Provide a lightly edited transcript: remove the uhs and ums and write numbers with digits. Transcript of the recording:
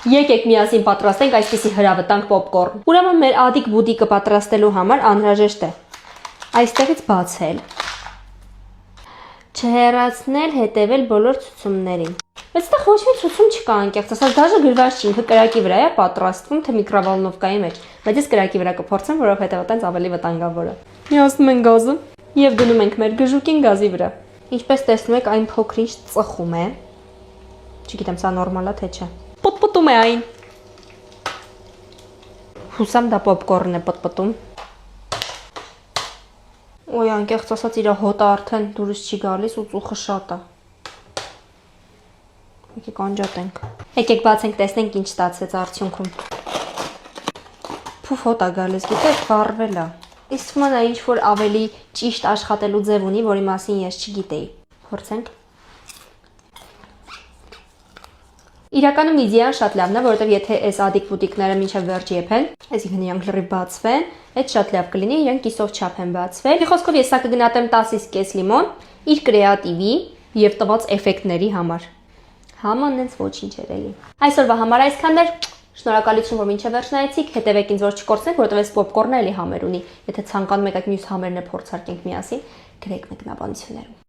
Եկեք միասին պատրաստենք այսպիսի հրավտանգ պոպկորն։ Ուրեմն մեր ադիկ բուդիկը պատրաստելու համար անհրաժեշտ է այստեղից բացել, չհեռացնել, հետևել բոլոր ցուցումներին։ Բայց այստեղ ոչ մի ցուցում չկա անկեղծ ասած, դաժե գրված չի, ինքը կրակի վրա է պատրաստվում, թե միկրովոլնովկայի մեջ, բայց ես կրակի վրա կփորձեմ, որովհետև այտենց ավելի վտանգավոր է։ Միացնում ենք գազը եւ դնում ենք մեր գժուկին գազի վրա։ Ինչպես տեսնում եք, այն փոքրինչ ծխում է։ Չգիտեմ, սա նորմալ է թե չէ։ Պտպտում է այն։ Հուսամ դա պոպկորն է պտպտում։ Ոյ, անկեղծ ասած իր հոտը արդեն դուրս չի գալիս ու ծուխը շատ է։ Եկեք անջատենք։ Եկեք բացենք, տեսնենք ինչ ստացվեց արդյունքում։ Փուֆ հոտ է գալիս, գիտեք, վառվել է։ Իսկ թվում է ինչ որ ավելի ճիշտ աշխատելու ձև ունի, որի մասին ես չգիտեի։ Փորձենք։ Իրականում իդեան շատ լավն է, որովհետև եթե այս ադիկ բուտիկները մինչև վերջ եփեն, այսինքն իրանք լրիվ բացվեն, այդ շատ լավ կլինի, իրանք կիսով չափ են բացվել։ Մի խոսքով ես սա կգնահատեմ 10-ից կես լիմոն իր կրեատիվի եւ տված էֆեկտների համար։ Համան նենց ոչինչ էր էլի։ Այսօրվա համար այսքանն էր։ Շնորհակալություն, որ մինչև վերջ նայեցիք, հետևեք ինձ, որ չկորցնեք, որովհետև այս պոպկորնը էլի համեր ունի։ Եթե ցանկանում եք այդ մյուս համերն է փորձարկենք միասին, գրեք մեկնաբանություններում։